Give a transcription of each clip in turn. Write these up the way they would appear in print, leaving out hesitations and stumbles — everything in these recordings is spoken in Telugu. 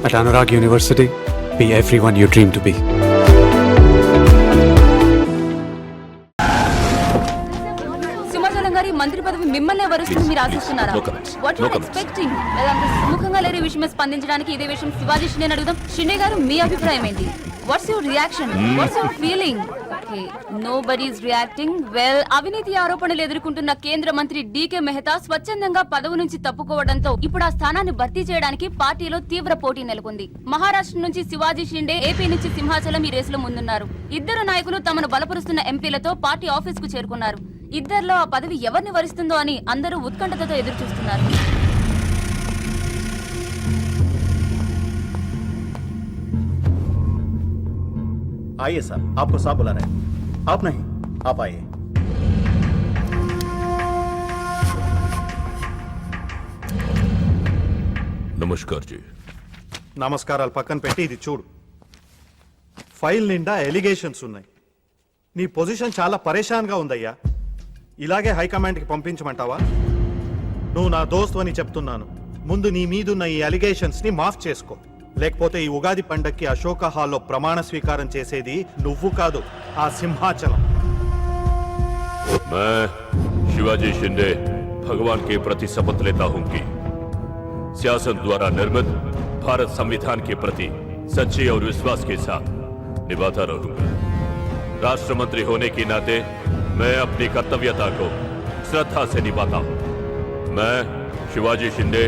At Anurag University, be everyone you dream to be. మంత్రి పదవి మిమ్మల్ని వరుస్తుంది మీరు ఆశిస్తున్నారా? What you are expecting? అంత సుముఖంగా లేని విషయమే స్పందించడానికి ఇదే విషయం శివాజీ షిండే అడుగుదాం. షిండే గారు, మీ అభిప్రాయం ఏంటి? What's your reaction? What's your feeling? Nobody is reacting. Well, అవినీతి ఆరోపణలు ఎదుర్కొంటున్న కేంద్ర మంత్రి డీకే మెహతా స్వచ్ఛందంగా పదవి నుంచి తప్పుకోవడంతో ఇప్పుడు ఆ స్థానాన్ని భర్తీ చేయడానికి పార్టీలో తీవ్ర పోటీ నెలకొంది. మహారాష్ట్ర నుంచి శివాజీ షిండే, ఏపీ నుంచి సింహాచలం ఈ రేసులో ముందున్నారు. ఇద్దరు నాయకులు తమను బలపరుస్తున్న ఎంపీలతో పార్టీ ఆఫీస్ కు చేరుకున్నారు. ఇద్దరిలో ఆ పదవి ఎవరిని వరిస్తుందో అని అందరూ ఉత్కంఠతతో ఎదురు చూస్తున్నారు. आइए साहब, आपको साहब बुला रहे हैं. आप नहीं, आप आइए. నమస్కార్ జీ. నమస్కారాలు పక్కన పెట్టి ఇది చూడు. ఫైల్ నిండా ఎలిగేషన్స్ ఉన్నాయి. నీ పొజిషన్ చాలా పరేషాన్గా ఉందయ్యా. ఇలాగే హైకమాండ్కి పంపించమంటావా? నువ్వు నా దోస్తు అని చెప్తున్నాను. ముందు నీ మీదున్న ఈ అలిగేషన్స్ ని మాఫ్ చేసుకో. లేకపోతే ఈ ఉగాది పండక్కి అశోక హాల్లో ప్రమాణ స్వీకారం చేసేది నువ్వు కాదు, ఆ సింహాచలం. मैं शिवाजी शिंदे भगवान के प्रति शपथ लेता हूं कि शासन द्वारा निर्मित भारत संविधान के प्रति सच्चे और विश्वास के साथ निभाता रहूंगा. राष्ट्र मंत्री होने के नाते मैं अपनी कर्तव्यता को श्रद्धा से निभाता हूं. मैं शिवाजी शिंदे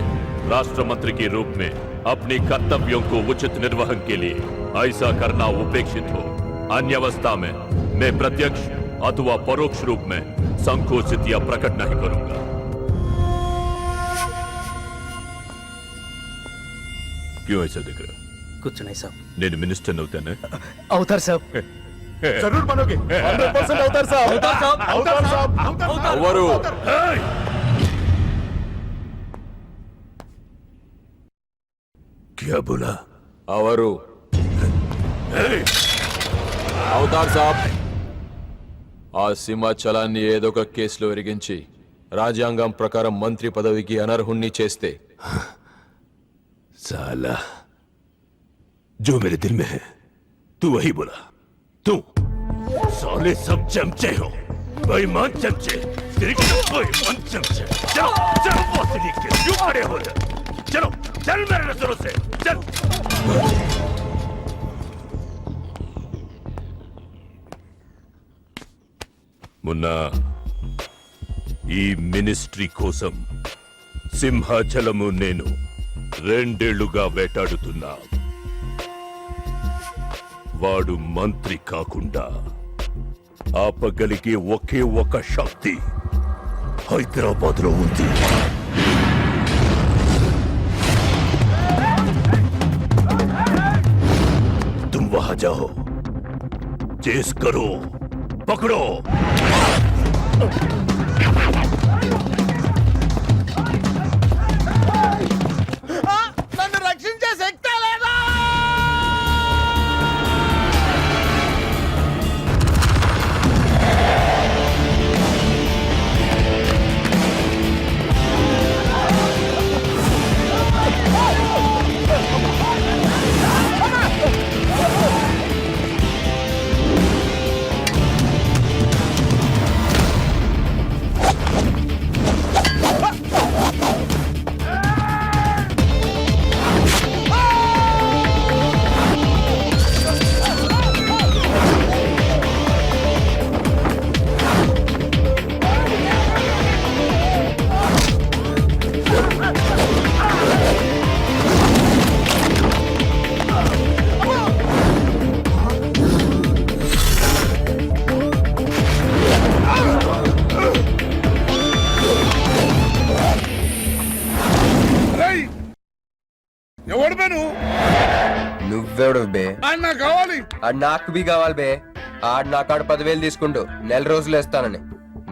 राष्ट्र मंत्री के रूप में अपनी कर्तव्यों को उचित निर्वहन के लिए ऐसा करना उपेक्षित हो. अन्य अवस्था में मैं प्रत्यक्ष अथवा परोक्ष रूप में संकोचित या प्रकट नहीं करूंगा. क्यों ऐसा दिख रहा? कुछ नहीं साहब. నేను మినిస్టర్ అవుతానే? అవుతారు సాబ్. जरूर बनोगे. 100% అవుతారు సాబ్. అవుతారు సాబ్. ఎవరు? क्या बोला? అవరు అవతార్ సాబ్, ఆ సింహాచలాన్ని ఏదో ఒక కేసులో ఎరిగించి రాజ్యాంగం ప్రకారం మంత్రి పదవికి అనర్హుణ్ణి చేస్తే साला जो मेरे दिल में है तू वही बोला. तू साले सब चमचे हो, बेईमान चमचे, बेईमान चमचे. चलो चलो बॉस के क्यों खड़े हो जाए? चलो चल मेरे नजरों से चल. मुन्ना, ఈ మినిస్ట్రీ కోసం సింహాచలము నేను 2 ఏళ్లుగా వేటాడుతున్నా. వాడు మంత్రి కాకుండా ఆపగలిగే ఒకే ఒక శక్తి హైదరాబాద్ లో ఉంది. तुम वहां जाओ, चेस करो, पकड़ो. నన్ను రక్షించే శక్తి లేదా? ఎవడు బే నువ్వు? నువ్వెవడు బే? ఆయన నాకు కావాలి. ఆడు నాకు బి కావాలి బే. ఆడు నా కాడు 10,000 తీసుకుంటూ 4 రోజులు వేస్తానని.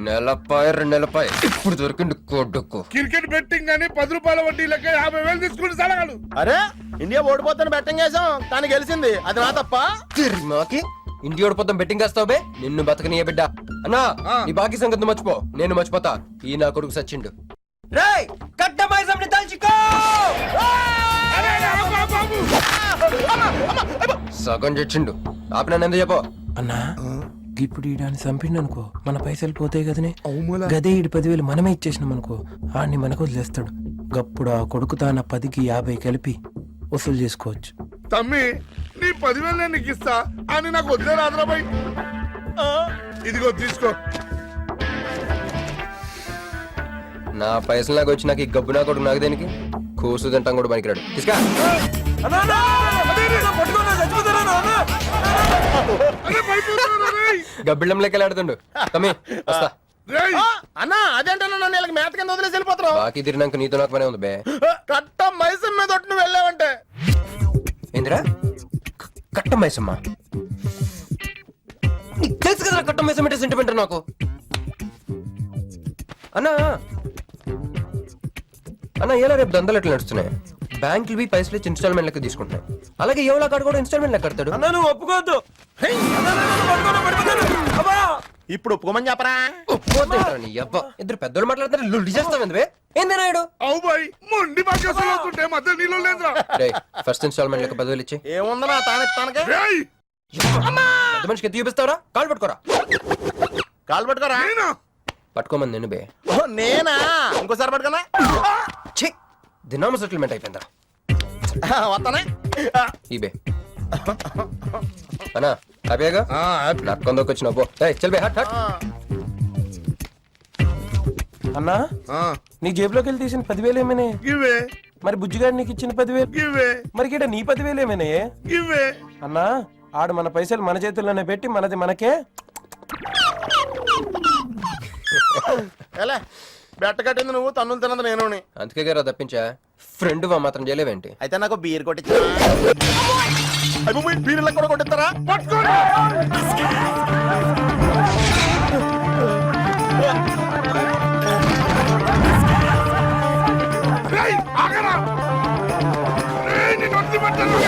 నెలపై 2 నెలపై ఇప్పుడు దొరికిండు కొడుకు. క్రికెట్ బెట్టింగ్ అని 10 రూపాయల వడ్డీ లెక్క 50,000 తీసుకుంటే సలగాలు. అరే, ఇండియా ఓడిపోతాను బెట్టింగ్ వేసాం, కానీ గెలిచింది. అది నా తప్ప? మాకి ఇంటి ఓడిపోతాం బెట్టింగ్ వేస్తావు బే? నిన్ను బతకనియ బిడ్డ. అన్నా, ఈ బాకీ సంగతి మర్చిపో, నేను మర్చిపోతా. ఈ నా కొడుకు సచ్చిండు. రేయ్, కట్టమైజంని తలుచుకో. అరే బాబు సగం చచ్చిండు ఆపిన ఎందుకు చెప్పు అన్నా ఇప్పుడు ఈడాన్ని చంపిండు అనుకో మన పైసలు పోతాయి కదనే గదే ఈడు 10,000 మనమే ఇచ్చేసినాం అనుకో ఆడిని మనకు వదిలేస్తాడు గప్పుడు ఆ కొడుకు తాన 10కి 50 కలిపి వసూలు చేసుకోవచ్చు. తమ్మి నీ 10,000 నేను నీకు ఇస్తా అని నాకు వద్దే రాదురాబాయ్. ఇదిగో తీసుకో. నా పైసలు నాకు వచ్చి నాకు ఈ గబ్బు నా కొడుకు నాకు దేనికి కూసు తింటాం కూడా పనికిరాడు తీసుకా అరే భయపడుతున్నారా రేయ్? గబ్బిళ్ళం లెక్కలు ఆడుతుండు తమ్మి వస్తా రేయ్, అన్నా అదేంటన్నా నన్ను వీళ్ళకి మేత కింద వదిలేసి వెళ్ళిపోతారు. బాకీ తిరిగినాక నీతో నాకు పనే ఉంది బే కట్ట మైసం మీద ఒట్టు నువ్వు వెళ్ళావంటే ఏందిరా కట్ట మైసమ్మా నీకు తెలుసు కదా కట్ట మైసం అంటే సెంటిమెంట్ నాకు అన్నా అన్నా ఎలా రేపు దందలు ఎట్లా నడుస్తున్నాయి బ్యాంకులు బి పైసలు ఇచ్చి ఇన్స్టాల్మెంట్ లెక్క తీసుకుంటున్నాయి అలాగే ఎవరో కాడు కూడా ఇన్స్టాల్మెంట్ లెక్క కడతాడు అన్నా నువ్వు ఒప్పుకోవద్దు. ఇప్పుడు ఒప్పుకోమని చెప్పరా. ఒప్పుకోద్దేంట్రా నీ అబ్బా ఇద్దరు పెద్దోళ్ళు మాట్లాడుతారు లుల్లి చేస్తావు ఎందువే ఏంది నాయుడు అవు బాయ్ మొండి బాకేసులు అవుతుంటే మధ్య నీళ్ళు లేదురా. ఫస్ట్ ఇన్స్టాల్మెంట్ లెక్క 10,000 ఇచ్చి ఏముందన్నా తానెత్తానకే రేయ్, పెద్ద మనిషికి ఎత్తి చూపిస్తావరా కాల్ పట్టుకోరా కాలు పట్టుకోరా. నేనా? పట్టుకోమంది నేను బే ఓ, నేనా ఇంకోసారి పట్టుకున్నా ఛీ దినామ సెటిల్మెంట్ అయిపోయిందా వస్తానే. ఈ బే అన్నా హ్యాపీగా నక్కందోకి వచ్చిన పో చల్ బే హట్ హట్ అన్నా నీ జేబులోకి వెళ్ళి తీసిన 10,000 ఏమైనా ఇవే మరి బుజ్జిగాడు నీకు ఇచ్చిన 10,000 ఇవే మరి గిట నీ 10,000 ఏమైనా ఇవే అన్నా ఆడు మన పైసలు మన చేతుల్లోనే పెట్టి మనది మనకే ఎలా బెట్ట కట్టింది నువ్వు తన్నులు తిన్నది నేను. అందుకే గారా తప్పించా ఫ్రెండ్ వా మాత్రం చేయలేవేంటి అయితే నాకు బీర్ కొట్టించా. బీర్లకు కూడా కొట్టిస్తారా? పట్టుకోండి. రేయ్, ఆగరా. రేయ్, నిన్ను వదిలిపెట్టను.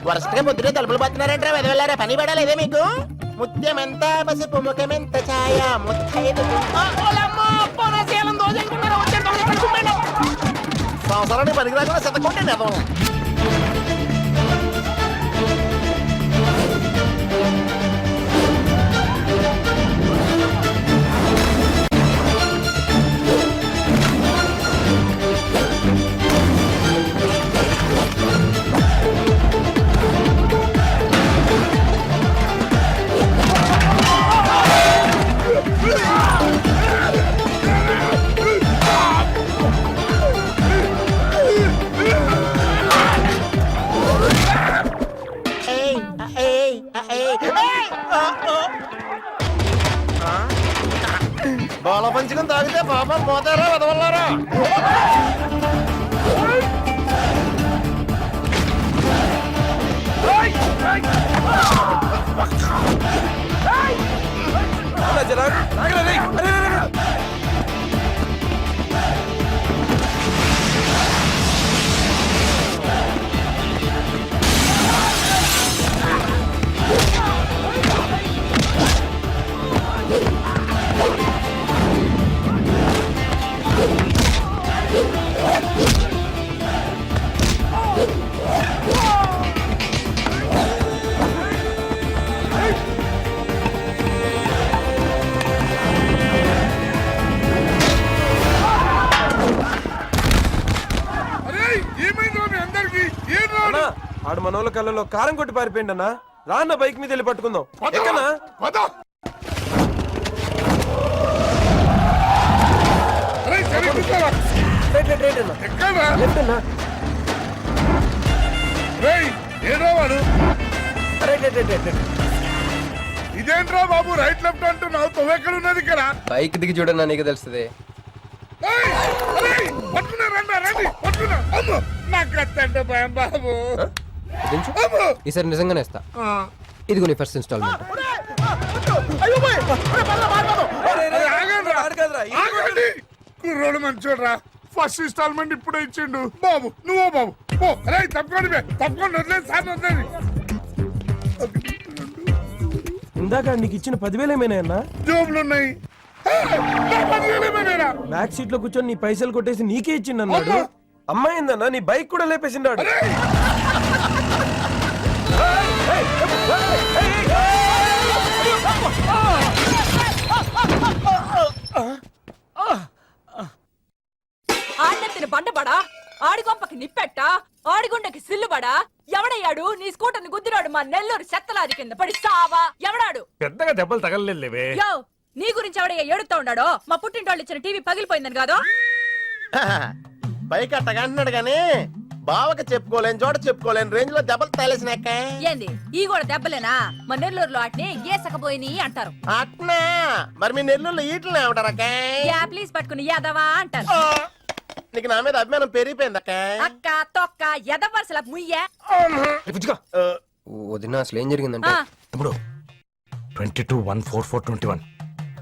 వరుసగా పొద్దునే తలుపులు పడుతున్నారంటే వెదవెళ్ళారా పని పడాలేదే మీకు? ముత్యమెంత పసుపు ముఖమెంత ఛాయ ముత్తైదు సంవత్సరాన్ని పనికి రాకుండా శతకొట్టండి అదో. బాల పంచకం తాగితే పాపం పోతారా వదవల్లారా? ఆడు మనోళ్ళ కళ్ళలో కారం కొట్టి పారిపోయింది అన్న రాన్న బైక్ మీద వెళ్ళి పట్టుకుందాం ఎక్కనా ఇదేంట్రా బాబు రైట్ లెఫ్ట్ అంటున్నావు తొవ్వెక్కడ ఉన్నది ఇక్కడ బైక్ దిగి చూడన్నా నీకు తెలుస్తుంది బాబు ఈసారి నిజంగానే ఇస్తా ఇదిగో నీ ఫస్ట్ ఇన్స్టాల్మెంట్ కుర్రోడు మంచోడ్రా ఫస్ట్ ఇన్స్టాల్మెంట్ ఇప్పుడే ఇచ్చిండు బాబు నువ్వు బాబు ఓ అరే తప్పకుండా తప్పకుండా వదిలేదు సార్ వదిలేదు ఇందాక నీకు ఇచ్చిన 10,000 ఏమైనా అన్నా జోబులు ఉన్నాయి నా 10,000 ఏమైనా? బ్యాక్ సీట్ లో కూర్చొని నీ పైసలు కొట్టేసి నీకే ఇచ్చిండు అన్నాడు. అమ్మాయిందన్నా నీ బైక్ కూడా లేపేసిండాడు. ఆడినెత్తిన బండబడా ఆడి కొంపకి నిప్పెట్ట ఆడిగుండకి సిల్లుబడా ఎవడయ్యాడు నీ స్కూటర్ ని గుద్దిరాడు మా నెల్లూరు చెత్తలాది కింద పడి సావా ఎవడాడు పెద్దగా దెబ్బలు తగలలేవే. యో నీ గురించి ఎవడయ్యా ఏడుతా ఉన్నాడో మా పుట్టింటోళ్ళు ఇచ్చిన టీవీ పగిలిపోయిందని కాదు పైకి అట్టగా అంటున్నాడు గాని బావకి చెప్పుకోలేని చోట చెప్పుకోలేని రేంజ్ లో దెబ్బలు తగిలేసినాక ఏంది ఈ కూడా దెబ్బలేనా మా నెల్లూరులో ఆటిని ఏసకపోయిని అంటారు అట్నా మరి మీ నెల్లూరులో ఈటలు ఏమంటారక్క? యా ప్లీజ్ పట్టుకుని యాదవా అంటారు నీకు నా మీద అభిమానం పెరిగిపోయిందక్క. అక్క తొక్క ఎదవరుసల ముయ్య వదిన అసలు ఏం జరిగిందంటే ఆ. ఇప్పుడు 22 1 4 4 21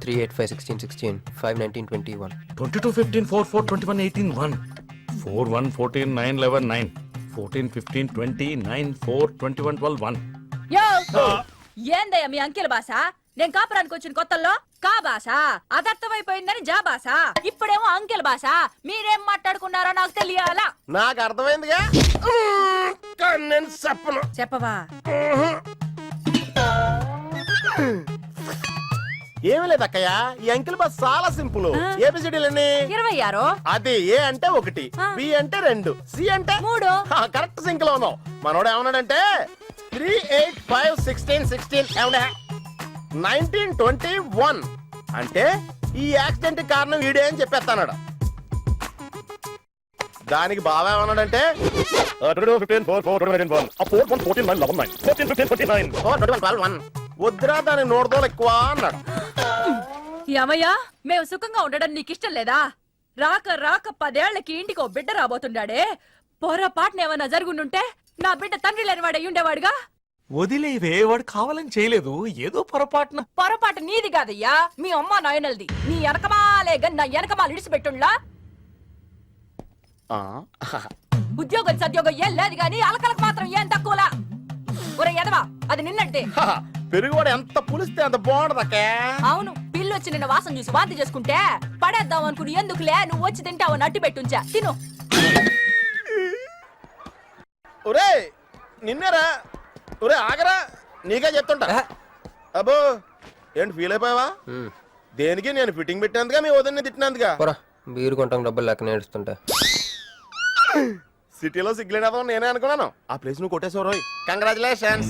3 8 5 16 16 5 19 21 22 15 4 4 21 18 1 4 1 14 9 11 9 14 15 20 9 4 21 12 1. యో ఏందయ్యా మీ అంకెల భాష నేను కాపురానికి వచ్చిన కొత్తల్లో కా భాష అదర్థమైపోయిందని జా భాష ఇప్పుడేమో అంకెల భాష మీరేం మాట్లాడుకున్నారో నాకు తెలియాలా నాకు అర్థమైందిగా. కానీ నేను చెప్పను. చెప్పవా ఏమీ లేదు అక్కయ్య, ఈ అంకిల్ బస్ చాలా సింపుల్. ఏబిసిడీలన్నీ 26 అది ఏ అంటే 1, బి అంటే 2, సి అంటే 3 కరెక్ట్ సింక్ లో ఉన్నావు. మనోడు ఏమన్నాడంటే 3 8 5 16 16 ఏమన్నా 19 21 అంటే ఈ యాక్సిడెంట్ కారణం వీడే అని చెప్పేస్తాడు. దానికి బాగా ఏమన్నాడంటే 1 వద్దురా దాని నోడుదోలు ఎక్కువ అన్నాడు. ఏమయ్యా మేము సుఖంగా ఉండడం నీకిష్టం లేదా రాక రాక 10 ఏళ్లకి ఇంటికి ఓ బిడ్డ రాబోతుండాడే పొరపాటున ఏమన్నా జరుగుండుంటే నా బిడ్డ తండ్రి లేని వాడు అయ్యుండేవాడుగా వదిలేవే, వాడు కావాలని చేయలేదు, ఏదో పొరపాటున. పొరపాటు నీది కాదయ్యా మీ అమ్మ నాయనల్ది నీ వెనకమాలే గన్ నా వెనకమాల ఇడిచిపెట్టుండ్లా ఉద్యోగం సద్యోగం ఏం లేదు గాని అలకలకు మాత్రం ఏం తక్కువలా ఒరే ఎదవా అది నిన్నంటే పెరుగువాడు ఎంత పులిస్తే అంత బాగుండదు అక్క. అవును పిల్లు వచ్చి నిన్న వాసన చూసి వాంతి చేసుకుంటే పడేద్దాం అనుకుని ఎందుకులే నువ్వు వచ్చి తింటావు నట్టి పెట్టుంచా తిను ఒరే నిన్నేరా, ఒరే ఆగరా, నీకే చెప్తుంటా. అబ్బో ఏంటి ఫీల్ అయిపోయావా? దేనికి నేను ఫిట్టింగ్ పెట్టినందుగా మీ వదిన్ని తిట్టినందుగా? పోరా బీరు కొంటాం డబ్బులు లేక నేడుస్తుంటా. సిటీలో సిగ్గులేదా నేనే అనుకున్నాను. ఆ ప్లేస్ నువ్వు కొట్టేసావు రోయ్, కంగ్రాచులేషన్స్.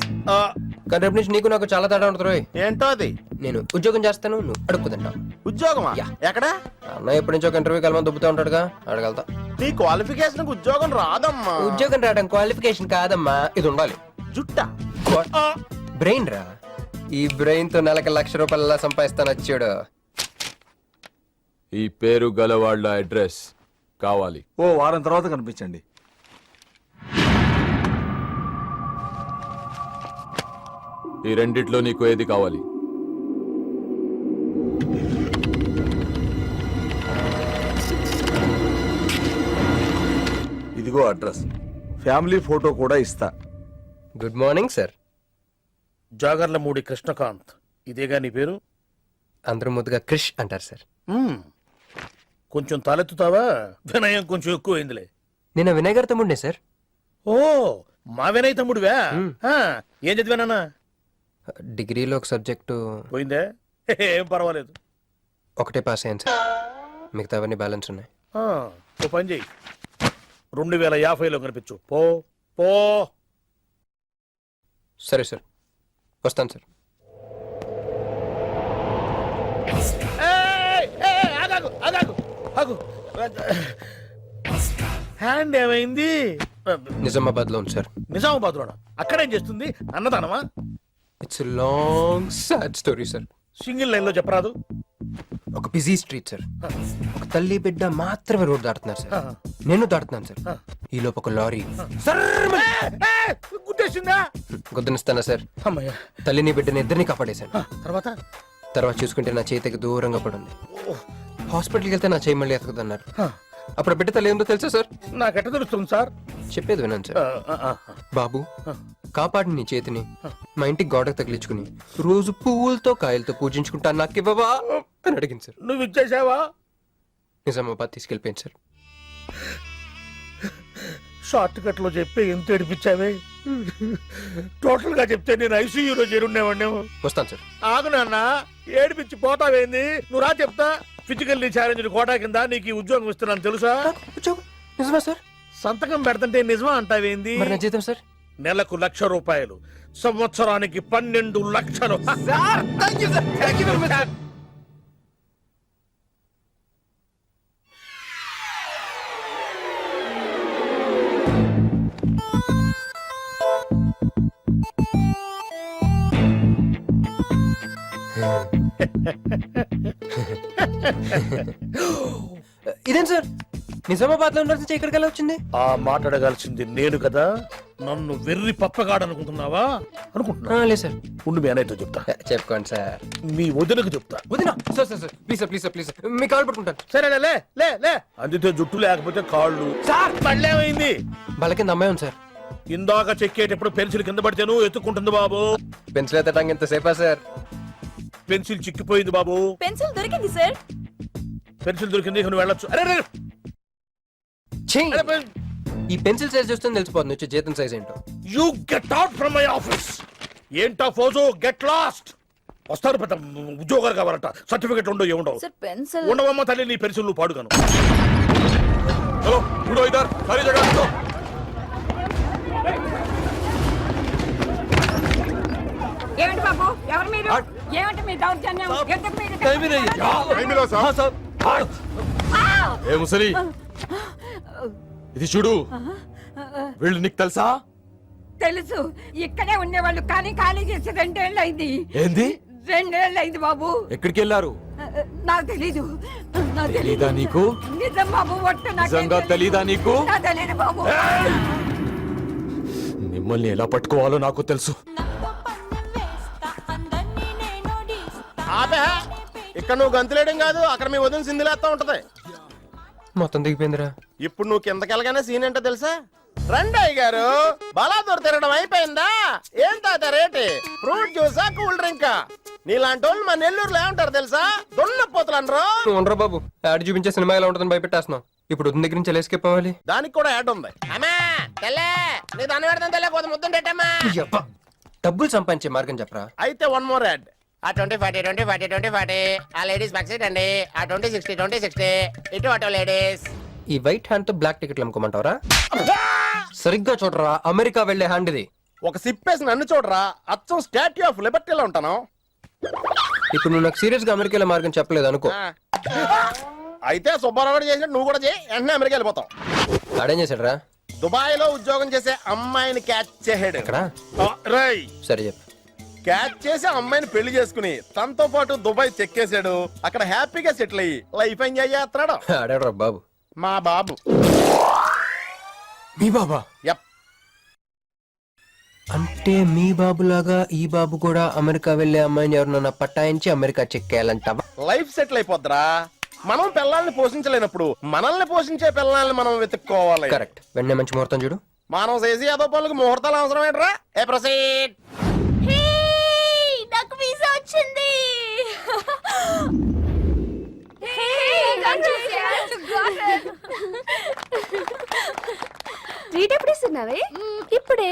కానీ రేపు నుంచి నీకు నాకు చాలా తేడా ఉంటుంది రోయ్. ఏంటో అది? నేను ఉద్యోగం చేస్తాను నువ్వు అడుక్కుతుంటావు. ఉద్యోగమా? ఎక్కడ? అన్న ఎప్పటి నుంచో ఒక ఇంటర్వ్యూకి వెళ్ళమని దుబ్బుతూ ఉంటాడుగా అడగలుగుతా. నీ క్వాలిఫికేషన్ ఉద్యోగం రాదమ్మా. ఉద్యోగం రావడం క్వాలిఫికేషన్ కాదమ్మా, ఇది ఉండాలి. జుట్టా? బ్రెయిన్ రా, ఈ బ్రెయిన్ తో నెలకి ₹1,00,000 సంపాదిస్తాను వచ్చాడు. ఈ పేరు గల వాళ్ళ అడ్రస్ కావాలి. ఓ వారం తర్వాత కనిపించండి. ఈ రెండిట్లో నీకు ఏది కావాలి? ఇదిగో అడ్రస్, ఫ్యామిలీ ఫోటో కూడా ఇస్తా. Good morning sir. Jagarlamudi Krishnakanth, ఇదేగా నీ పేరు? అందరూ ముద్దుగా క్రిష్ అంటారు సార్. కొంచెం తలెత్తుతావా? వినయం కొంచెం ఎక్కువైందిలే. నేను వినయ్ గారి తమ్ముడినే సార్. ఓ మా వినయ్ తమ్ముడివా? ఏం చదివానా? డిగ్రీలో ఒక సబ్జెక్టు పోయిందే, ఏం పర్వాలేదు. ఒకటే పాస్ అయ్యాను సార్, మిగతావన్నీ బ్యాలెన్స్ ఉన్నాయి. ఓ పని చెయ్యి, 2050లో కనిపించు. పో పో. సరే సార్, వస్తాను సార్. ఆగాగు ఆగాగు ఆగు. హ్యాండ్ ఏమైంది? నిజామాబాద్ లో ఉంది సార్. నిజామాబాద్ లోనా? అక్కడేం చేస్తుంది? అన్నదానమా? It's long sad story sir. Single line లో చెప్పరాదు? ఒక బిజీ స్ట్రీట్ సార్, ఒక తల్లి బిడ్డ మాత్రమే రోడ్ దాటుతున్నారు సార్. నేను దాటుతున్నాను సార్. ఈ లోపు ఒక లారీ గుద్దేసిందా? గుద్దనిస్తానా సార్? అమ్మయ్య. తల్లిని బిడ్డని ఇద్దరిని కాపాడేశాను. తర్వాత తర్వాత చూసుకుంటే నా చేతికి దూరంగా పడింది. హాస్పిటల్కి వెళ్తే నా చేయి మళ్ళీ ఎతకదన్నారు. అప్పుడు బిడ్డ తల్లి ఏందో తెలుసా సార్? నాకెట్ట తెలుస్తుంది సార్? చెప్పేది వినండి సార్. బాబు కాపాడి నీ చేతిని మా ఇంటికి గోడకు తగిలించుకుని రోజు పువ్వులతో కాయలతో పూజించుకుంటాను నాకు ఇవ్వవా అని అడిగింది సార్. నువ్వు ఇచ్చేసావా? నిజామాబాద్ తీసుకెళ్ళిపోయింది సార్. షార్ట్ కట్ లో చెప్పి ఎంత ఏడిపించావే. టోటల్ గా చెప్తే నేను ఐసీయూలో చేరుండేవాడినేమో. వస్తాను సార్. ఆగు నాన్న, ఏడిపించి పోతావేంది? నువ్వు రా చెప్తా. ఫిజికల్లీ ఛాలెంజ్ కోటా కింద నీకు ఈ ఉద్యోగం ఇస్తున్నాను తెలుసా? ఉద్యోగం నిజమా సార్? సంతకం పెడతంటే నిజమా అంటావేంది? మరి నా జీతం సార్? నెలకు ₹1,00,000, సంవత్సరానికి 12 లక్షలు. ఇదేం సార్, నిజామాబాద్ లో ఉండాల్సి ఇక్కడికి ఎలా వచ్చింది? ఆ మాట్లాడగలిసింది నేను కదా. నన్ను వెర్రి పప్పగాడనుకుంటున్నావా? అనుకుంటున్నా. లేదు సార్. ఉండు మీ అన్నయ్యతో చెప్తా. చెప్పుకోండి సార్. మీ వదినకు చెప్తా. వదినా sir sir sir please sir, please sir, please sir, me call పట్టుకుంటాను. సరే లే లే లే. అందుకే జుట్టు లేకపోతే కాళ్ళు. సార్ మళ్ళీ ఏమైంది? వాళ్ళ కింద అమ్మాయి ఉంది సార్. ఇందాక చెక్కేటప్పుడు పెన్సిల్ కింద పడితేను ఎత్తుకుంటుంది బాబు. పెన్సిల్ ఎత్తడానికి ఎంతసేపా సార్? పెన్సిల్ చిక్కిపోయింది బాబు. పెన్సిల్ దొరికింది సార్. పెన్సిల్ దొరికింది, నువ్వు వెళ్ళొచ్చు. అరే అరే, ఛీ! అరే, ఈ పెన్సిల్ సైజ్ చూస్తే తెలిసిపోతుంది వచ్చే జీతం సైజ్ ఏంటో. You get out from my office. ఏంటా ఫోజు, గెట్ లాస్ట్. వస్తారు పెద్ద ఉద్యోగాలు కావాలంట. సర్టిఫికెట్ ఉండవు, ఏముండవు. సార్ పెన్సిల్ ఉండవమ్మ తల్లి, నీ పెన్సిల్ నువ్వు పాడుగాను. చలో ఉడో ఇధర్, సారీ జగह ఉడో. ఏమిటి బాబు, ఎవరు మీరు? ఏమిటి మీ దౌర్జన్యం? ఎందుకు మీరు ఏ ముసలి, ఇది చూడు. వీళ్ళు నీకు తెలుసా? తెలుసు, ఇక్కడే ఉండేవాళ్ళు కానీ ఖాళీ చేసి 2 ఏళ్ళు అయింది. ఏంది? 2 ఏళ్ళు అయింది బాబు. ఎక్కడికి వెళ్ళారు? నాకు తెలీదు. తెలీదా నీకు? నిజం బాబు, ఒట్టు నిజంగా తెలీదా నీకు? తెలీదు బాబు. మిమ్మల్ని ఎలా పట్టుకోవాలో నాకు తెలుసు. ఆపే, ఇక్కడ నువ్వు గంతులేయడం కాదు, అక్కడ మీ వదిన సింధులేస్తా ఉంటది. మొత్తం దిగిపోయిందిరా. ఇప్పుడు నువ్వు కిందకెళ్ళగానే సీన్ ఏంటో తెలుసా? రండయ్య గారు, బలాదూర్ తిరగడం అయిపోయిందా? ఏం తాత రేటి? Fruit జ్యూసా, cool డ్రింకా? నీలాంటి వాళ్ళు మా నెల్లూరులో ఏమంటారు తెలుసా? దున్నపోతులు అనరు. నువ్వు ఉండరా బాబు, యాడ్ చూపించే సినిమా ఎలా ఉంటుందని భయపెట్టేస్తున్నావు. ఇప్పుడు వదిన దగ్గర నుంచి ఎలా escape అవ్వాలి? దానికి కూడా యాడ్ ఉంది. అమ్మా తెల్లే, నీ దాన్ని పెడతాను తెల్లే, కొంత ముద్దుంటేటమ్మా. యబ్బా, డబ్బులు సంపాదించే మార్గం చెప్పరా. అయితే 1 more యాడ్. ఆ 20-40 ఆ లేడీస్ బ్యాక్ సైడ్ అండి. ఆ 20-60 ఇటు అటు లేడీస్. ఈ వైట్ హ్యాండ్ తో బ్లాక్ టికెట్లు అమ్ముకోమంటావరా? సరిగ్గా చూడరా, అమెరికా వెళ్లే హ్యాండ్ ఇది. ఒక సిప్పేసి నన్ను చూడరా, అచ్చం స్టాట్యూ ఆఫ్ లిబర్టీలో ఉంటాను. ఇప్పుడు నువ్వు నాకు సీరియస్ గా అమెరికా మార్గం చెప్పలేదు అనుకో. అయితే సుబ్బారావు చేసినట్టు నువ్వు కూడా చేయి, వెంటనే అమెరికా వెళ్ళిపోతావు. ఆడేం చేశాడు రా? దుబాయ్ లో ఉద్యోగం చేసే అమ్మాయిని క్యాచ్ చేసాడు. ఎక్కడ? రై సరే చెప్పు. క్యాచ్ చేసి అమ్మాయిని పెళ్లి చేసుకుని తనతో పాటు దుబాయ్ చెక్కేశాడు. అక్కడ హ్యాపీగా సెటిల్ అయ్యి లైఫ్ ఎంజాయ్ చేస్తున్నాడు. ఆడాడు బాబు. మా బాబు. మీ బాబా? యప్. అంటే మీ బాబులాగా ఈ బాబు కూడా అమెరికా వెళ్లే అమ్మాయిని ఎవరినన్నా పట్టాయించి అమెరికా చెక్కేయాలంటావా? లైఫ్ సెటిల్ అయిపోద్రా. మనం పిల్లల్ని పోషించలేనప్పుడు మనల్ని పోషించే పిల్లల్ని మనం వెతుక్కోవాలి. కరెక్ట్. వెంటనే మంచి ముహూర్తం చూడు. మనం చేసి ఏదో పనులకు ముహూర్తాలు అవసరం ఏంట్రా? ఏ ప్రొసీడ్. నాకు వీసా వచ్చింది. ట్రీట్ ఎప్పుడు ఇస్తున్నావే? ఇప్పుడే.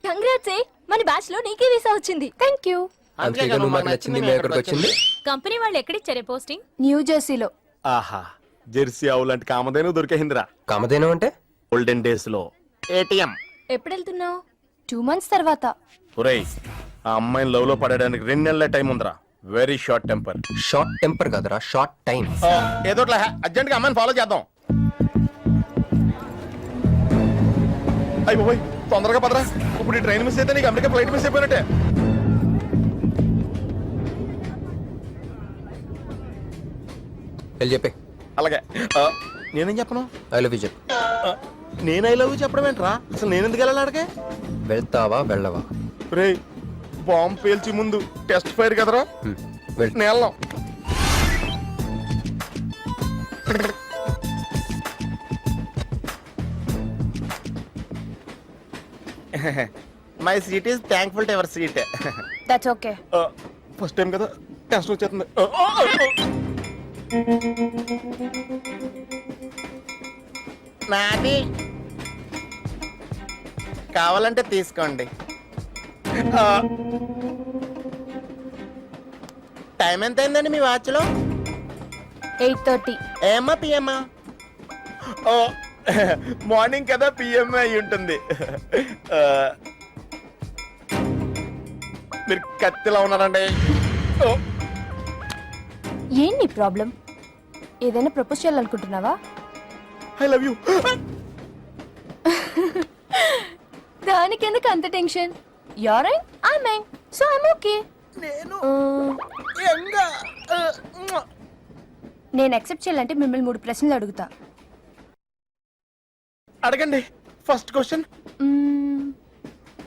కంగ్రాట్స్, మన బ్యాచ్ లో నీకే వీసా వచ్చింది. Thank you. అంతేగా నువ్వు మాకు నచ్చింది, మేము ఎక్కడికి వచ్చింది. కంపెనీ వాళ్ళు ఎక్కడిచ్చారే పోస్టింగ్? న్యూ జెర్సీలో. ఆహా, జెర్సీ ఆవు లాంటి కామధేను దొరికేహిందిరా. కామధేనం అంటే? గోల్డెన్ డేస్ లో ఏటీఎం. ఎప్పుడు వెళ్తున్నావు? 2 months తర్వాత. ఒరేయ్, ఆ అమ్మాయిని లవ్ లో పడడానికి 2 నెలల టైం ఉందిరా. Very short temper. Short temper కాదురా, షార్ట్ టైం. ఏదో అర్జెంట్ గా అమ్మాయిని ఫాలో చేద్దాం. అయిపోయి తొందరగా పదరా. ఇప్పుడు ఈ ట్రైన్ మిస్ అయితే నీకు అమెరికా ఫ్లైట్ మిస్ అయిపోయినట్టే. వెళ్ళి చెప్పే. అలాగే. నేనేం చెప్పను? ఐ లవ్ యూ చెప్పు. నేను ఐ లవ్ యూ చెప్పడం ఏంట్రా? అసలు నేను ఎందుకు వెళ్ళాలి అడిగే? వెళ్తావా వెళ్ళవా? రే, బాంబు పేల్చి ముందు టెస్ట్ ఫైర్ కదరా. వెళ్ళు. నేను వెళ్ళాం. My seat is thankful to ever seat. That's okay. First time కదా టెన్షన్ వచ్చేస్తుంది. నాది కావాలంటే తీసుకోండి. టైం ఎంత అయిందండి మీ వాచ్లో? 8:30. ఏమ్మా పిఎమ్మా? ఓ మార్నింగ్ కదా, పిఎం అయి ఉంటుంది. మీరు కత్తిలా ఉన్నారండి. ఏం నీ ప్రాబ్లం? ఏదైనా ప్రపోజ్ చేయాలనుకుంటున్నావా? I love you. దానికి ఎందుకు అంత tension? You're young, I young, so I'm okay. నేను యాక్సెప్ట్ చేయాలంటే మిమ్మల్ని 3 ప్రశ్నలు అడుగుతా. అడగండి. First question.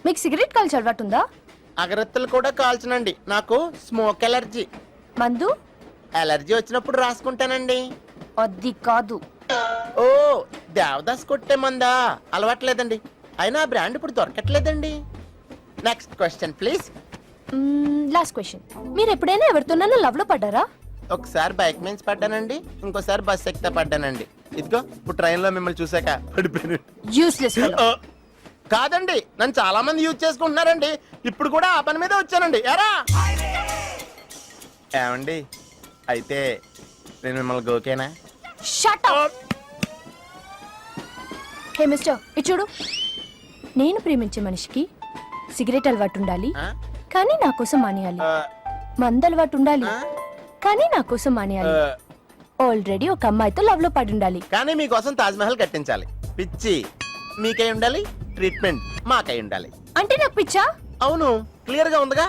మీకు సిగరెట్ కాల్చే అలవాటు ఉందా? అగరత్తులు కూడా కాల్చనండి, నాకు స్మోక్ ఎలర్జీ. మందు? ఎలర్జీ వచ్చినప్పుడు రాసుకుంటానండి. అది కాదు. ఓ దేవదాస్ కొట్టే మందా? అలవాట్లేదండి, అయినా ఆ బ్రాండ్ ఇప్పుడు దొరకట్లేదండి. Next question please. Last question. మీరు ఎప్పుడైనా ఎవరితోనైనా లవ్ లో పడ్డారా? ఒకసారి బైక్ మీద పడ్డానండి, ఇంకోసారి బస్ ఎక్కితే పడ్డానండి. ఇదిగో ఇప్పుడు ట్రైన్ లో మిమ్మల్ని చూసాక పడిపోయాను. యూస్లెస్. కాదండి, నన్ను చాలా మంది యూజ్ చేసుకుంటున్నారండి. ఇప్పుడు కూడా ఆ పని మీద వచ్చానండి. ఎరా ఏమండి, అయితే నేను మిమ్మల్ని గోకేనా? Shut up. హే మిస్టర్, ఇటు చూడు. నేను ప్రేమించే మనిషికి సిగరెట్ అలవాటు ఉండాలి, కానీ నా కోసం మానేయాలి. మందు అలవాటు ఉండాలి, కానీ నా కోసం మానేయాలి. ఆల్రెడీ ఒక అమ్మాయితో లవ్ లో పడి ఉండాలి, కానీ మీకోసం తాజ్ మహల్ కట్టించాలి. పిచ్చి మీకై ఉండాలి, ట్రీట్మెంట్ మాకై ఉండాలి. అంటే నాకు పిచ్చా? అవును, క్లియర్ గా ఉందిగా.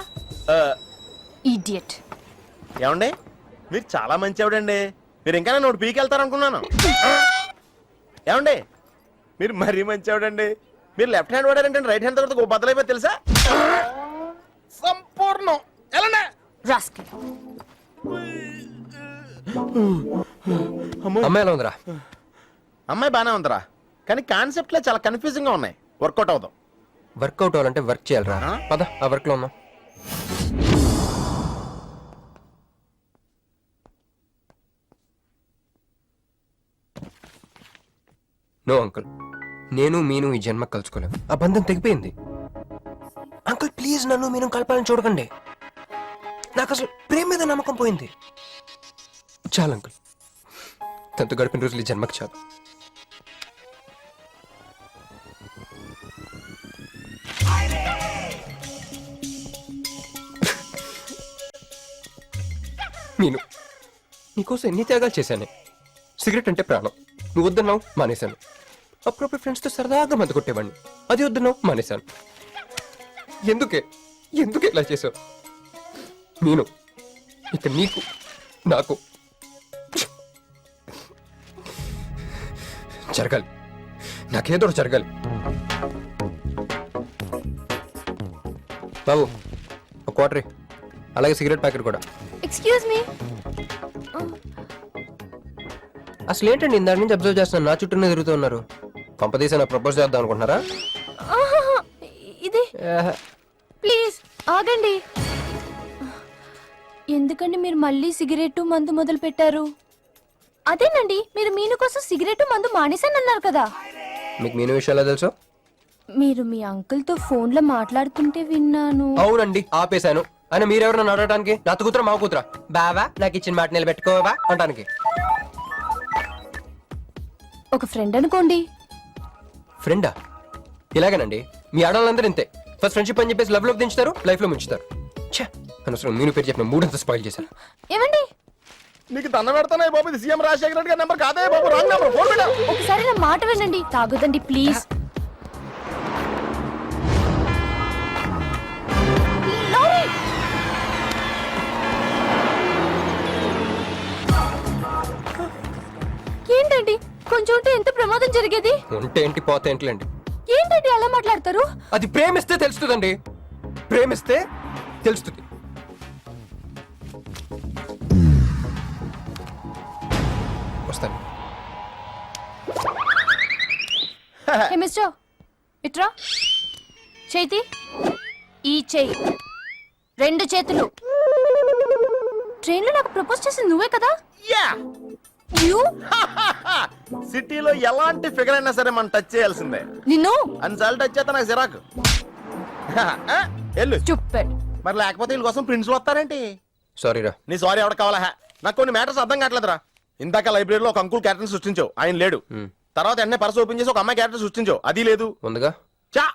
ఇడియట్. ఏమండి, మీరు చాలా మంచి ఆవిడండి. మీరు ఇంకా నన్ను పీకి వెళ్తారనుకున్నాను. ఏమండి, మీరు మరీ మంచి ఆవిడండి. మీరు లెఫ్ట్ హ్యాండ్ వాడారంటే రైట్ హ్యాండ్ తర్వాత బద్దలైపోయి తెలుసా? సంపూర్ణం. ఎలాండి రాస్కెల్. అమ్మాయి ఎలా ఉందిరా? అమ్మాయి బానే ఉందిరా, కానీ కాన్సెప్ట్ లో చాలా కన్ఫ్యూజింగ్ గా ఉన్నాయి. వర్కౌట్ అవుతాం. వర్కౌట్ అవ్వాలంటే వర్క్ చేయాలరా. పద ఆ వర్క్ లో ఉన్నాం. నో అంకుల్, నేను మీను ఈ జన్మ కలుసుకోలేము. ఆ బంధం తెగిపోయింది. అంకుల్ ప్లీజ్ నన్ను మీను కలపాలని చూడకండి. నాకు అసలు ప్రేమ మీద నమ్మకం పోయింది. చాలు అంకుల్, తనతో గడిపిన రోజులు ఈ జన్మకి చాలు. నేను నీకోసం ఎన్ని త్యాగాలు చేశాను. సిగరెట్ అంటే ప్రాణం, నువ్వు వద్దన్నావు మానేశాను. అప్పుడప్పుడు ఫ్రెండ్స్తో సరదాగా మందు కొట్టేవాడిని, అది వద్దన్నావు మానేశాను. ఎందుకే ఇలా చేసావు? నేను ఇక నీకు నాకు జరగాలి, నాకేదో జరగాలి. బాబు ఒక క్వార్టర్, అలాగే సిగరెట్ ప్యాకెట్ కూడా. Excuse me. అసలు ఏంటండి ఇందాక నుంచి అబ్జర్వ్ చేస్తున్నాను, నా చుట్టూనే తిరుగుతూ ఉన్నారు. కంపదీసి నా ప్రపోజ్ చేద్దాం అనుకుంటున్నారా? ఇది ప్లీజ్ ఆగండి. ఎందుకండి మీరు మళ్ళీ సిగరెట్ మందు మొదలు పెట్టారు? అదేనండి, మీరు మీను కోసం సిగరెట్ మందు మానేశానన్నారు కదా. మీకు మీను విషయాలు తెలుసు? మీరు మీ అంకుల్ తో ఫోన్ లో మాట్లాడుతుంటే విన్నాను. అవునండి, ఆపేశాను. అని మీరెవరన్నా అడగడానికి? నా కూతురా మా కూతురా? బావా నాకు ఇచ్చిన మాట నిలబెట్టుకోవా అంటానికి. ఒక ఫ్రెండ్ అనుకోండి. ఫ్రెండా? ఇలాగేనండి, మీ ఆడవాళ్ళందరూ ఇంతే. ఫస్ట్ ఫ్రెండ్షిప్ అని చెప్పేసి లవ్ లోకి దించుతారు, లైఫ్ లో ముంచుతారు. ఛే, అనవసరం మీను పేరు చెప్పిన మూడంతా స్పాయిల్ చేశారు. ఏమండి, నీకు దండ పెడతానే బాబు, ఇది సీఎం రాజశేఖర రెడ్డి గారి నెంబర్ కాదే బాబు, రాంగ్ నెంబర్. ఫోన్ పెట్టు. ఒకసారి నా మాట వినండి. తాగుదండి ప్లీజ్. ఏంటండి, కొంచెం ఉంటే ఎంత ప్రమాదం జరిగేది. ఉంటే ఏంటి, పోతే ఏంటిలేండి. ఏంటండి అలా మాట్లాడతారు? అది ప్రేమిస్తే తెలుస్తుందండి, ప్రేమిస్తే తెలుస్తుంది. వస్తాను. హే మిస్టర్, ఇట్రా. చేతి ఈ చెయ్యి 2 చేతులు. ట్రైన్లో నాకు ప్రపోజ్ చేసింది నువ్వే కదా? యా యూ సిటీలో ఎలాంటి ఫిగర్ అయినా సరే మనం టచ్ చేయాల్సిందే. నిన్ను అన్నిసార్లు టచ్ చేస్తా నాకు సిరాకు. వెళ్ళు. చూపెట్. మరి లేకపోతే వీళ్ళ కోసం ప్రిన్స్లు వస్తారేంటి? సారీ రా. నీ సారీ ఎవడ కావాలా? నాకు కొన్ని మ్యాటర్స్ అర్థం కావట్లేదురా. ఇందాక లైబ్రరీలో ఒక అంకుల్ క్యారెక్టర్ సృష్టించావు, ఆయన లేడు. తర్వాత ఎన్నే పర్స్ ఓపెన్ చేసి ఒక అమ్మాయి క్యారెక్టర్ సృష్టించావు, అది లేదు. ముందుగా చా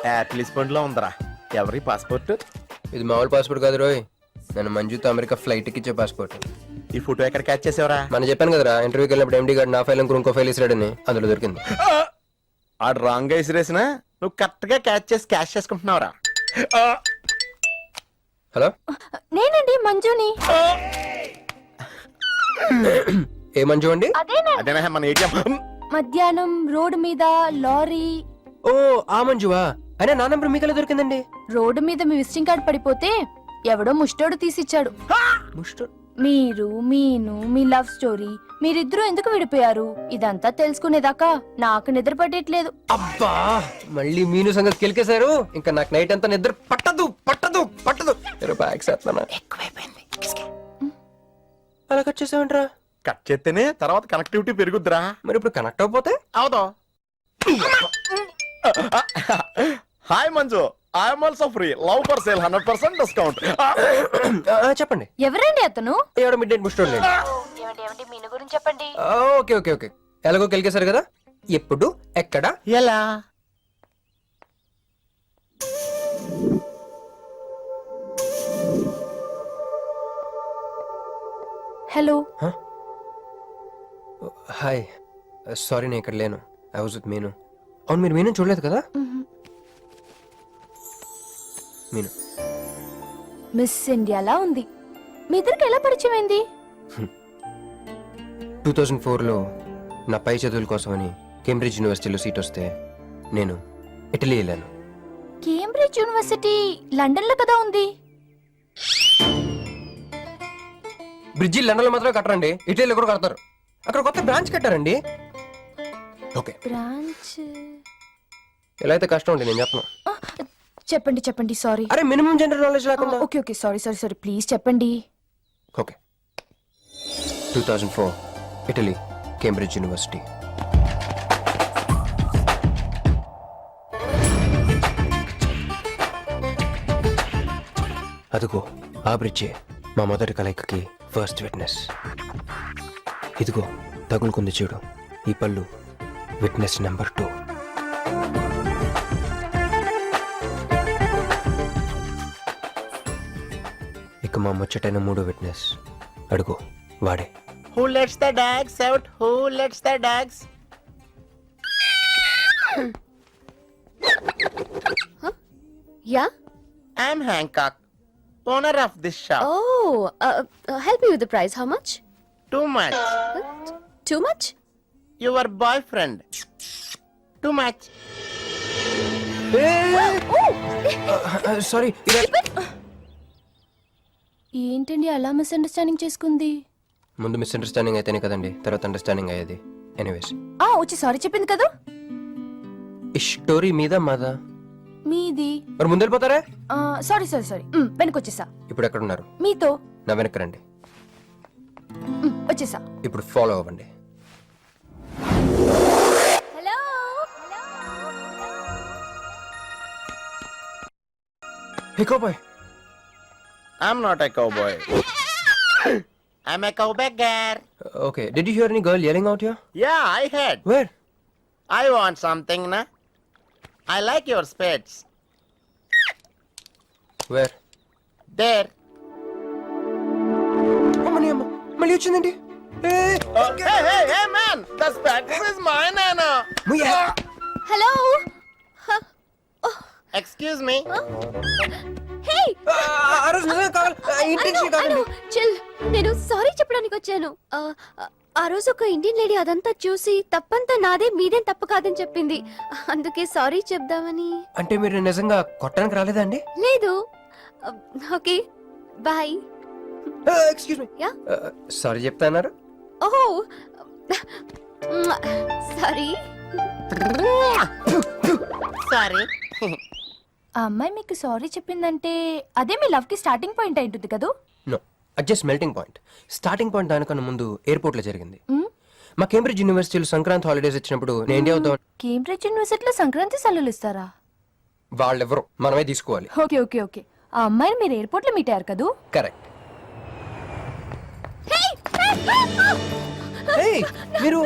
యాపిల్ పండులో ఉందరా. ఎవరి పాస్పోర్ట్? ఇది మామూలు పాస్పోర్ట్ కాదు రోయ్, నేను మంజుతో అమెరికా ఫ్లైట్ ఇచ్చే పాస్పోర్ట్. ఈ ఫోటో ఎక్కడ క్యాచ్ చేసావరా? మనం చెప్పాను కదరా, ఇంటర్వ్యూకి వెళ్ళినప్పుడు ఎండి గారు నా ఫైల్ ఇంకో ఫైల్ ఇసిరాడని, అందులో దొరికింది. ఆడు రాంగ్ గా ఇసిరేసిన నువ్వు కరెక్ట్ గా క్యాచ్ చేసి క్యాష్ చేసుకుంటున్నావురా. హలో, నేనండి మంజుని. ఏ మంజు అండి? అదేనా మన ఏటీఎం. మధ్యాహ్నం రోడ్డు మీద లారీ. ఓ ఆ మంజువా? అయినా నా నంబర్ మీకెలా దొరికిందండి? రోడ్డు మీద మీ విజిటింగ్ కార్డ్ పడిపోతే ఎవడో ముష్టోడు తీసిచ్చాడు. మీరు మీను మీ లవ్ స్టోరీ, మీరిద్దరూ ఎందుకు విడిపోయారు ఇదంతా తెలుసుకునేదాకా నాకు నిద్ర పట్టట్లేదు. అబ్బా, మళ్ళీ మీను సంగతి కెలికేశారు. ఇంకా నాకు నైట్ అంతా నిద్ర పట్టదు పట్టదు పట్టదు. ఎక్కువైపోయింది. అలా కట్ చేసావంటరా? కట్ చేస్తేనే తర్వాత కనెక్టివిటీ పెరుగుద్దిరా. మరి ఇప్పుడు కనెక్ట్ అయిపోతే అవుదా? Hi Manju, I'm also free. Love for sale 100% discount. చెప్పండి. ఎవరండి అతను? ఎవడో మిడ్ నైట్ ముస్టోడ్ లేండి. మీను గురించి చెప్పండి. ఓకే ఓకే ఓకే, ఎలాగో కెలికేశారు కదా, ఎప్పుడు ఎక్కడ ఎలా? హలో. హాయ్, సారీ నేను ఇక్కడ లేను. ఐ వాజ్ విత్ మీను. అవును, మీరు మీను చూడలేదు కదా? మీను మిస్ ఇండియాలా ఉంది. మీ ఇద్దరికి ఎలా పరిచయం అయింది? 2004లో నా పై చదువుల కోసమని కేంబ్రిడ్జ్ యూనివర్సిటీలో సీట్ వస్తే నేను ఇటలీ వెళ్ళాను. కేంబ్రిడ్జ్ యూనివర్సిటీ లండన్ లో కదా ఉంది. బ్రిడ్జి లండన్లో మాత్రం కట్టరండి, ఇటలీలో కూడా కడతారు. అక్కడ కొత్త బ్రాంచ్ కట్టారండి. ఓకే, బ్రాంచ్ ఎలా అయితే కష్టం అండి, నేను చెప్పను. చెప్పండి చెప్పండి. సారీ. అరే మినిమం జనరల్ నాలెడ్జ్ లేకుండా. Okay okay, sorry sorry sorry, please చెప్పండి. Okay, 2004 Italy, Cambridge university. అదిగో ఆ బ్రిడ్జే మా మొదటి కలయికకి ఫస్ట్ విట్నెస్. ఇదిగో తగులుకుంది చూడు ఈ పళ్ళు, విట్నెస్ నెంబర్ 2. ఇక మా ముచ్చటైన 3వ విట్నెస్, అడుగు వాడే. Who lets the dogs out? Who lets the dogs? Yeah. I'm Hancock, owner of this shop. Help you with the price. How much? Too much. Too much? Your boyfriend. Too much. Sorry. ఏంటండి అలా మిస్అండర్స్టాండింగ్ చేసుకుంది? ముందు మిస్అండర్స్టాండింగ్ అయితేనే కదండి తర్వాత అండర్స్టాండింగ్ అయ్యేది. ఎనీవేస్, వచ్చి సారీ చెప్పింది కదా. ఈ స్టోరీ మీద మాదా? మీది. మరి ముందు వెళ్ళిపోతారా? సారీ సారీ సారీ, వెనకొచ్చేసా. ఇప్పుడు ఎక్కడ ఉన్నారు? మీతో. నా వెనక్కి రండి. వచ్చేసా. ఇప్పుడు ఫాలో అవ్వండి. Hello. Hey cowboy. I'm not a cowboy. I'm a cowbagger. Okay, did you hear any girl yelling out here? Yeah, I heard. Where? I want something, na? I like your spades. Where? There. అమ్మని అమ్మ, మళ్ళీ వచ్చిందండి. Hey, man! The spades is mine, Anna. Hello. Excuse me. హే, ఆ రోజు నిజంగా కావాలి, ఇంటెన్షన్ కాదండి. చిల్. నేను సారీ చెప్పడానికి వచ్చాను. ఆ రోజు ఒక ఇండియన్ లేడీ అదంతా చూసి తప్పంతా నాదే, మీదేం తప్పు కాదని చెప్పింది. అందుకే సారీ చెప్దామని. అంటే మీరు నిజంగా కొట్టడానికి రాలేదా అండి? లేదు. Okay, bye. Excuse me. Yeah. Sorry చెప్తా అన్నారు. ఓహో, సారీ. సారీ. ఆ అమ్మాయి మీకు సారీ చెప్పిందంటే అదే మీ లవ్ కి స్టార్టింగ్ పాయింట్ అయి ఉంటుంది కదా? నో అది just melting point. Starting point దానికన్నా ముందు ఎయిర్పోర్ట్ లో జరిగింది. మా కేంబ్రిడ్జ్ యూనివర్సిటీలో సంక్రాంతి హాలిడేస్ వచ్చినప్పుడు నేను ఇండియా వద్దాం. కేంబ్రిడ్జ్ యూనివర్సిటీలో సంక్రాంతి సెలవులు ఇస్తారా? వాళ్ళెవరో మనమే తీసుకోవాలి. Okay okay okay. ఆ అమ్మాయిని మీరు ఎయిర్పోర్ట్ లో మీట్ అయ్యారు కదూ? కరెక్ట్. మీరు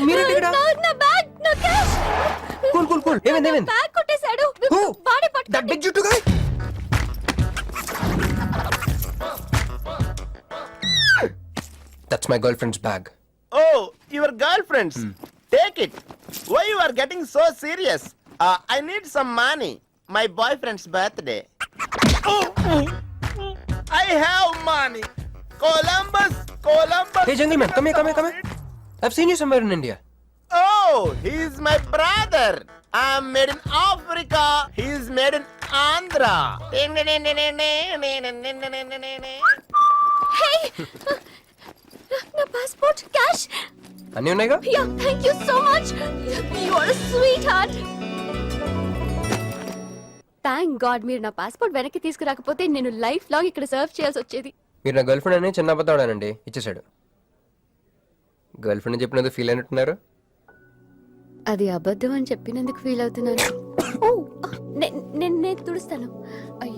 మీరేంటి ఇక్కడ? నా బ్యాగ్, నా క్యాష్. Cool cool cool. ఏమైంది ఏమైంది? బ్యాగ్ కొట్టేశాడు. బాడీ పట్టు. దట్ బిగ్ జుట్టు guy. That's my girl friends bag. Oh, your girlfriends. Take it. Why you are getting so serious? I need some money. My boyfriend's birthday. I have money. Columbus. Hey gentleman, come here. I've seen you somewhere in India. Oh, he's my brother. I'm made in Africa. He's made in Andhra. Hey! నా పాస్పోర్ట్, క్యాష్. అన్నీ ఉన్నాయిగా? Yeah, thank you so much. You are a sweetheart. Thank God మీరు నా పాస్పోర్ట్ వెనక్కి తీసుకురాకపోతే నేను లైఫ్ లాంగ్ ఇక్కడ సర్వ్ చేయాల్సి వచ్చేది. మీరు నా గర్ల్ ఫ్రెండ్ అని చిన్న అబద్ధాడానండి, ఇచ్చేసాడు. గర్ల్ ఫ్రెండ్ చెప్పినందుకు ఫీల్ అయినట్టున్నారు. అది అబద్ధం అని చెప్పినందుకు ఫీల్ అవుతున్నాను. ఓ, నేను తుడుస్తాను. అయ్యో